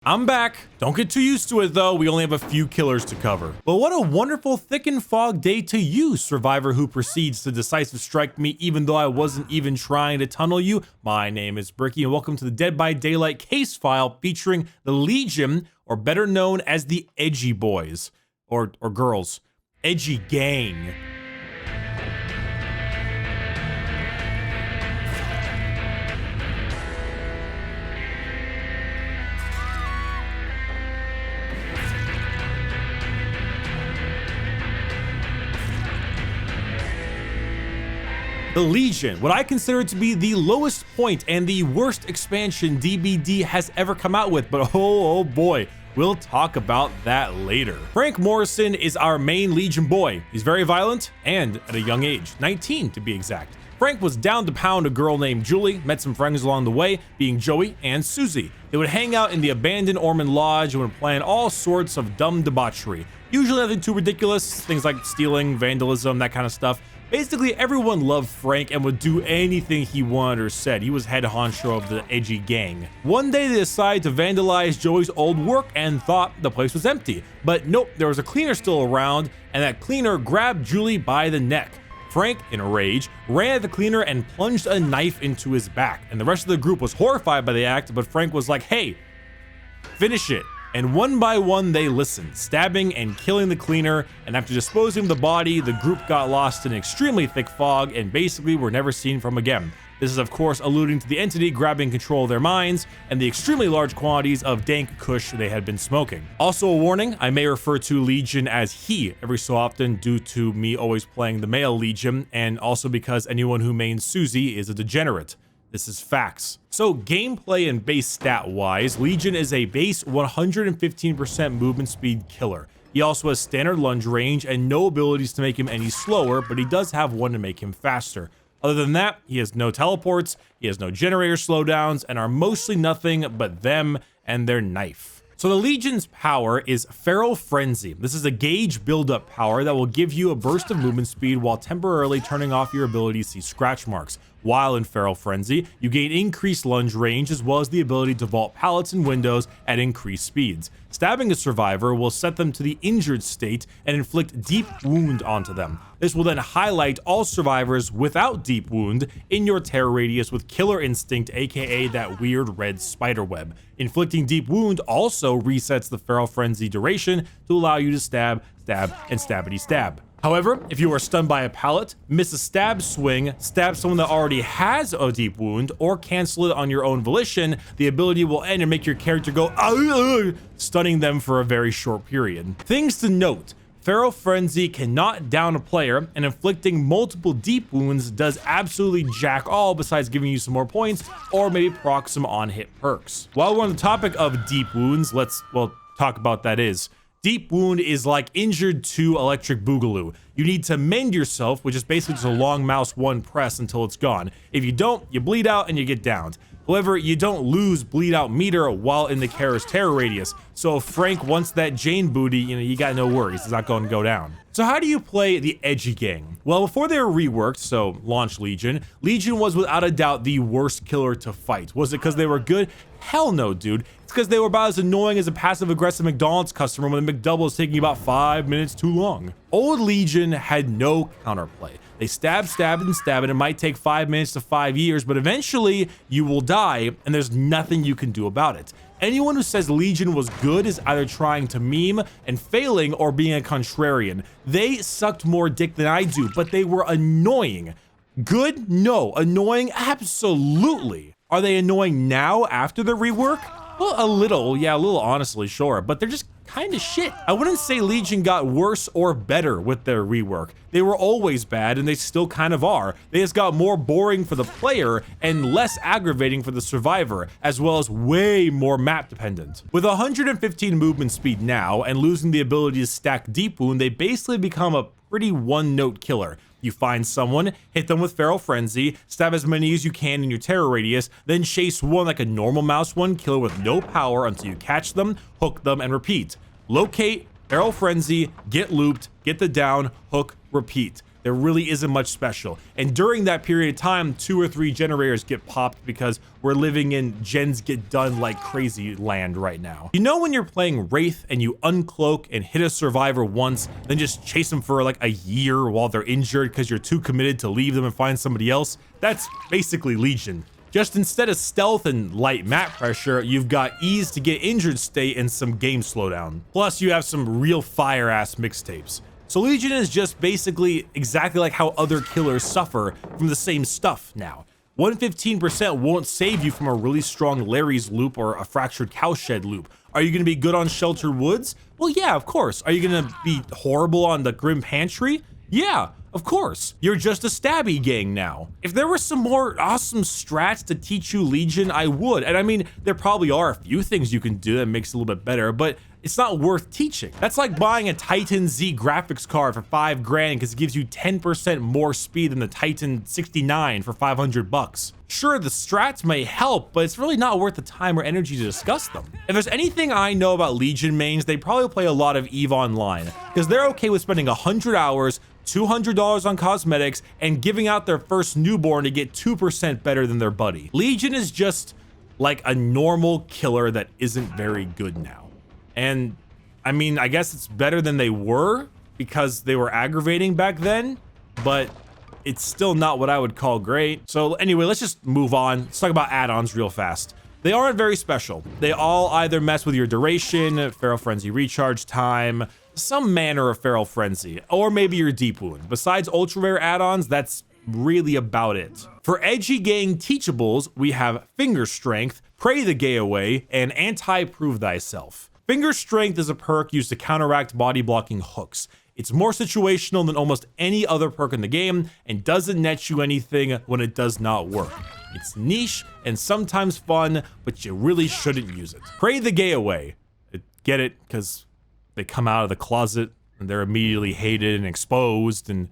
I'm back. Don't get too used to it though, we only have a few killers to cover. But what a wonderful thick and fog day to you, survivor who proceeds to decisive strike me even though I wasn't even trying to tunnel you. My name is Bricky and welcome to the Dead by Daylight case file featuring the Legion, or better known as the Edgy Boys, or girls, Edgy Gang. The Legion, what I consider to be the lowest point and the worst expansion DBD has ever come out with, but oh boy, we'll talk about that later. Frank Morrison is our main Legion boy. He's very violent and at a young age, 19 to be exact. Frank was down to pound a girl named Julie, met some friends along the way, being Joey and Susie. They would hang out in the abandoned Ormond Lodge and would plan all sorts of dumb debauchery. Usually nothing too ridiculous, things like stealing, vandalism, that kind of stuff. Basically, everyone loved Frank and would do anything he wanted or said. He was head honcho of the Edgy Gang. One day they decided to vandalize Joey's old work and thought the place was empty. But nope, there was a cleaner still around, and that cleaner grabbed Julie by the neck. Frank, in a rage, ran at the cleaner and plunged a knife into his back. And the rest of the group was horrified by the act, but Frank was like, hey, finish it. And one by one they listened, stabbing and killing the cleaner, and after disposing of the body, the group got lost in extremely thick fog and basically were never seen from again. This is of course alluding to the entity grabbing control of their minds and the extremely large quantities of dank kush they had been smoking. Also a warning, I may refer to Legion as he every so often due to me always playing the male Legion, and also because anyone who mains Susie is a degenerate. This is facts. So gameplay and base stat wise, Legion is a base 115% movement speed killer. He also has standard lunge range and no abilities to make him any slower, but he does have one to make him faster. Other than that, he has no teleports, he has no generator slowdowns, and are mostly nothing but them and their knife. So the Legion's power is Feral Frenzy. This is a gauge buildup power that will give you a burst of movement speed while temporarily turning off your ability to see scratch marks. While in Feral Frenzy, you gain increased lunge range as well as the ability to vault pallets and windows at increased speeds. Stabbing a survivor will set them to the injured state and inflict deep wound onto them. This will then highlight all survivors without deep wound in your terror radius with Killer Instinct, aka that weird red spider web. Inflicting deep wound also resets the Feral Frenzy duration to allow you to stab, and stabbity stab. However, if you are stunned by a pallet, miss a stab swing, stab someone that already has a deep wound, or cancel it on your own volition, the ability will end and make your character go stunning them for a very short period. Things to note. Feral Frenzy cannot down a player, and inflicting multiple deep wounds does absolutely jack all besides giving you some more points or maybe proc some on-hit perks. While we're on the topic of deep wounds, let's, talk about that is. Deep wound is like injured 2 electric boogaloo. You need to mend yourself, which is basically just a long mouse 1 press until it's gone. If you don't, you bleed out and you get downed. However, you don't lose bleed out meter while in the carrier's terror radius. So if Frank wants that Jane booty, you got no worries, it's not going to go down. So how do you play the Edgy Gang? Well, before they were reworked, so launch Legion, Legion was without a doubt the worst killer to fight. Was it because they were good? Hell no, dude. It's because they were about as annoying as a passive-aggressive McDonald's customer when the McDouble is taking about 5 minutes too long. Old Legion had no counterplay. They stab, and it might take 5 minutes to 5 years, but eventually you will die, and there's nothing you can do about it. Anyone who says Legion was good is either trying to meme and failing or being a contrarian. They sucked more dick than I do, but they were annoying. Good? No. Annoying? Absolutely. Are they annoying now after the rework? Well, a little, yeah, a little honestly, sure, but they're just kind of shit. I wouldn't say Legion got worse or better with their rework. They were always bad and they still kind of are. They just got more boring for the player and less aggravating for the survivor, as well as way more map dependent. With 115 movement speed now and losing the ability to stack deep wound, they basically become a pretty one-note killer. You find someone, hit them with Feral Frenzy, stab as many as you can in your terror radius, then chase one like a normal mouse 1 killer with no power until you catch them, hook them, and repeat. Locate, Feral Frenzy, get looped, get the down, hook, repeat. There really isn't much special. And during that period of time, 2 or 3 generators get popped because we're living in gens get done like crazy land right now. You know when you're playing Wraith and you uncloak and hit a survivor once, then just chase them for like a year while they're injured because you're too committed to leave them and find somebody else? That's basically Legion. Just instead of stealth and light map pressure, you've got ease to get injured state and some game slowdown. Plus you have some real fire ass mixtapes. So Legion is just basically exactly like how other killers suffer from the same stuff now. 115% won't save you from a really strong Larry's loop or a fractured cowshed loop. Are you gonna be good on Sheltered Woods? Well, yeah, of course. Are you gonna be horrible on the Grim Pantry? Yeah, of course. You're just a stabby gang now. If there were some more awesome strats to teach you Legion, I would. And I mean, there probably are a few things you can do that makes it a little bit better, but it's not worth teaching. That's like buying a Titan Z graphics card for $5 grand because it gives you 10% more speed than the Titan 69 for 500 bucks. Sure, the strats may help, but it's really not worth the time or energy to discuss them. If there's anything I know about Legion mains, they probably play a lot of EVE Online because they're okay with spending 100 hours, $200 on cosmetics, and giving out their first newborn to get 2% better than their buddy. Legion is just like a normal killer that isn't very good now. And I mean, I guess it's better than they were because they were aggravating back then, but it's still not what I would call great. So anyway, let's just move on. Let's talk about add-ons real fast. They aren't very special. They all either mess with your duration, Feral Frenzy recharge time, some manner of Feral Frenzy, or maybe your Deep Wound. Besides ultra rare add-ons, that's really about it. For edgy gang teachables, we have Finger Strength, Pray the Gay Away, and Anti-Prove Thyself. Finger Strength is a perk used to counteract body blocking hooks. It's more situational than almost any other perk in the game and doesn't net you anything when it does not work. It's niche and sometimes fun, but you really shouldn't use it. Pray the Gay Away. Get it? Because they come out of the closet and they're immediately hated and exposed, and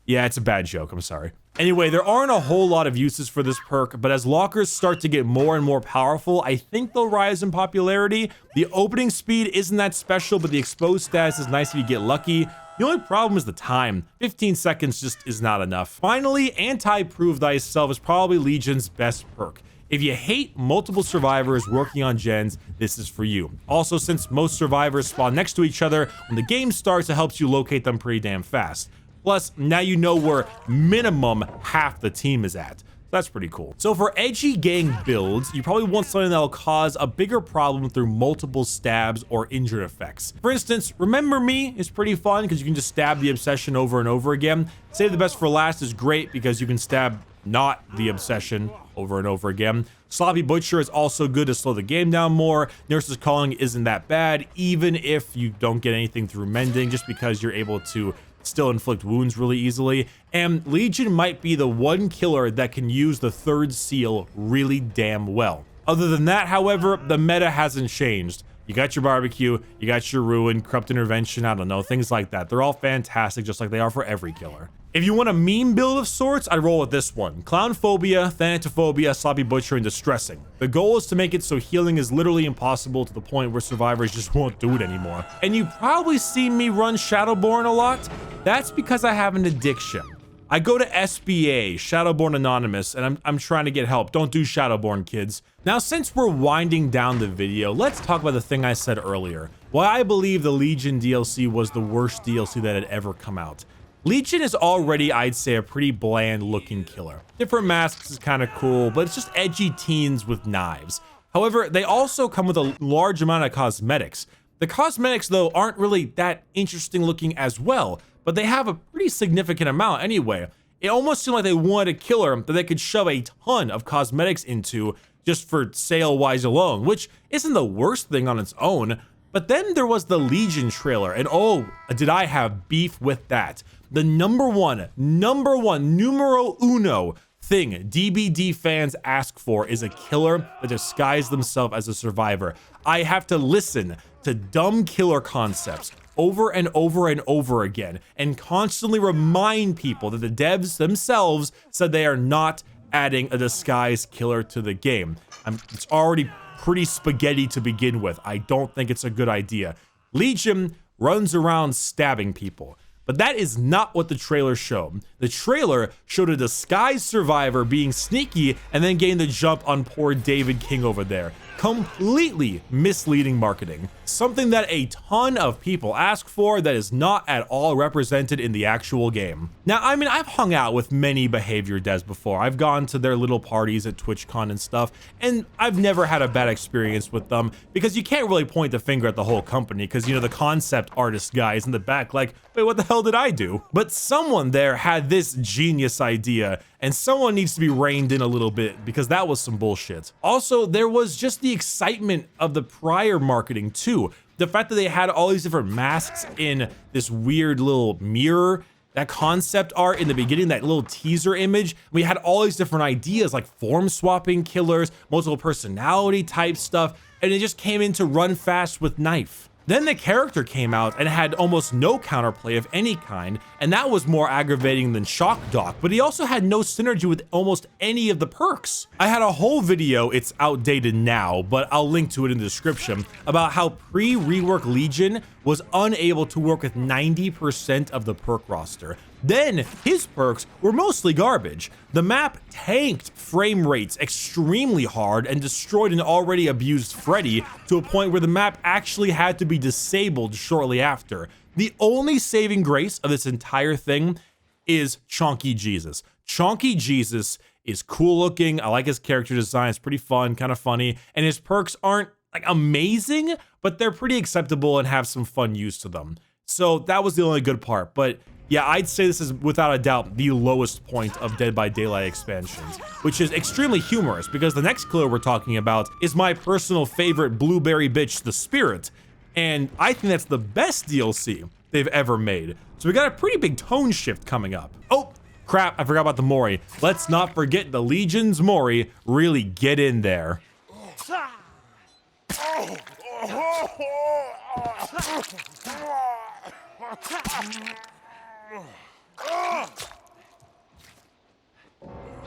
yeah, it's a bad joke, I'm sorry. Anyway, there aren't a whole lot of uses for this perk, but as lockers start to get more and more powerful, I think they'll rise in popularity. The opening speed isn't that special, but the exposed status is nice if you get lucky. The only problem is the time. 15 seconds just is not enough. Finally, Anti-Prove Thyself is probably Legion's best perk. If you hate multiple survivors working on gens, this is for you. Also, since most survivors spawn next to each other, when the game starts, it helps you locate them pretty damn fast. Plus, now you know where minimum half the team is at. That's pretty cool. So for edgy gang builds, you probably want something that'll cause a bigger problem through multiple stabs or injured effects. For instance, Remember Me is pretty fun because you can just stab the obsession over and over again. Save the Best for Last is great because you can stab not the obsession over and over again. Sloppy Butcher is also good to slow the game down more. Nurse's Calling isn't that bad, even if you don't get anything through mending, just because you're able to still inflict wounds really easily. And Legion might be the one killer that can use the third seal really damn well. Other than that, however, the meta hasn't changed. You got your barbecue, you got your ruin, corrupt intervention, I don't know, things like that. They're all fantastic, just like they are for every killer. If you want a meme build of sorts, I'd roll with this one. Clownphobia, Thanatophobia, Sloppy Butcher, and Distressing. The goal is to make it so healing is literally impossible to the point where survivors just won't do it anymore. And you probably see me run Shadowborn a lot. That's because I have an addiction. I go to SBA, Shadowborn Anonymous, and I'm trying to get help. Don't do Shadowborn, kids. Now, since we're winding down the video, let's talk about the thing I said earlier. Why I believe the Legion DLC was the worst DLC that had ever come out. Legion is already, I'd say, a pretty bland looking killer. Different masks is kind of cool, but it's just edgy teens with knives. However, they also come with a large amount of cosmetics. The cosmetics, though, aren't really that interesting looking as well, but they have a pretty significant amount anyway. It almost seemed like they wanted a killer that they could shove a ton of cosmetics into just for sale-wise alone, which isn't the worst thing on its own. But then there was the Legion trailer, and oh, did I have beef with that. The number one, numero uno thing DBD fans ask for is a killer that disguises themselves as a survivor. I have to listen to dumb killer concepts over and over and over again and constantly remind people that the devs themselves said they are not adding a disguised killer to the game. It's already pretty spaghetti to begin with. I don't think it's a good idea. Legion runs around stabbing people. But that is not what the trailer showed. The trailer showed a disguised survivor being sneaky and then getting the jump on poor David King over there. Completely misleading marketing. Something that a ton of people ask for that is not at all represented in the actual game. Now, I mean, I've hung out with many Behaviour devs before. I've gone to their little parties at TwitchCon and stuff, and I've never had a bad experience with them because you can't really point the finger at the whole company because, you know, the concept artist guy is in the back like, wait, what the hell did I do? But someone there had this genius idea, and someone needs to be reined in a little bit because that was some bullshit. Also, there was just the excitement of the prior marketing too. The fact that they had all these different masks in this weird little mirror, that concept art in the beginning, that little teaser image, we had all these different ideas like form swapping killers, multiple personality type stuff, and it just came in to run fast with knife. Then the character came out and had almost no counterplay of any kind, and that was more aggravating than Shock Doc, but he also had no synergy with almost any of the perks. I had a whole video, it's outdated now, but I'll link to it in the description, about how pre-rework Legion was unable to work with 90% of the perk roster. Then his perks were mostly garbage. The map tanked frame rates extremely hard and destroyed an already abused Freddy to a point where the map actually had to be disabled shortly after. The only saving grace of this entire thing is Chonky Jesus. Chonky Jesus is cool looking. I like his character design. It's pretty fun, kind of funny. And his perks aren't like amazing, but they're pretty acceptable and have some fun use to them. So that was the only good part. But yeah, I'd say this is without a doubt the lowest point of Dead by Daylight expansions, which is extremely humorous because the next killer we're talking about is my personal favorite blueberry bitch, the Spirit. And I think that's the best DLC they've ever made. So we got a pretty big tone shift coming up. Oh, crap, I forgot about the Mori. Let's not forget the Legion's Mori really get in there.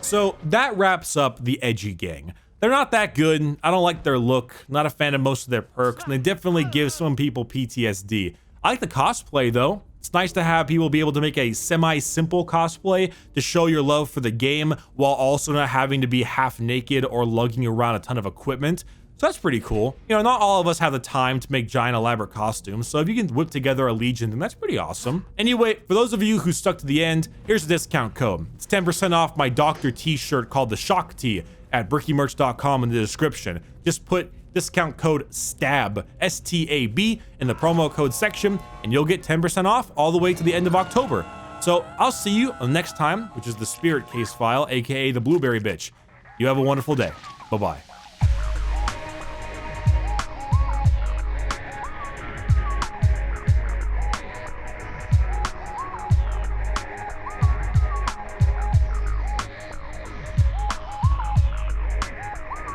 So that wraps up the Edgy Gang. They're not that good. I don't like their look. Not a fan of most of their perks, and they definitely give some people PTSD. I like the cosplay though. It's nice to have people be able to make a semi-simple cosplay to show your love for the game while also not having to be half naked or lugging around a ton of equipment. So that's pretty cool. You know, not all of us have the time to make giant elaborate costumes, so if you can whip together a Legion, then that's pretty awesome. Anyway, for those of you who stuck to the end, here's a discount code. It's 10% off my Dr. t-shirt called the Shock Tee at brickymerch.com in the description. Just put discount code STAB, S-T-A-B, in the promo code section, and you'll get 10% off all the way to the end of October. So I'll see you on the next time, which is the Spirit Casefile, aka the Blueberry Bitch. You have a wonderful day. Bye-bye.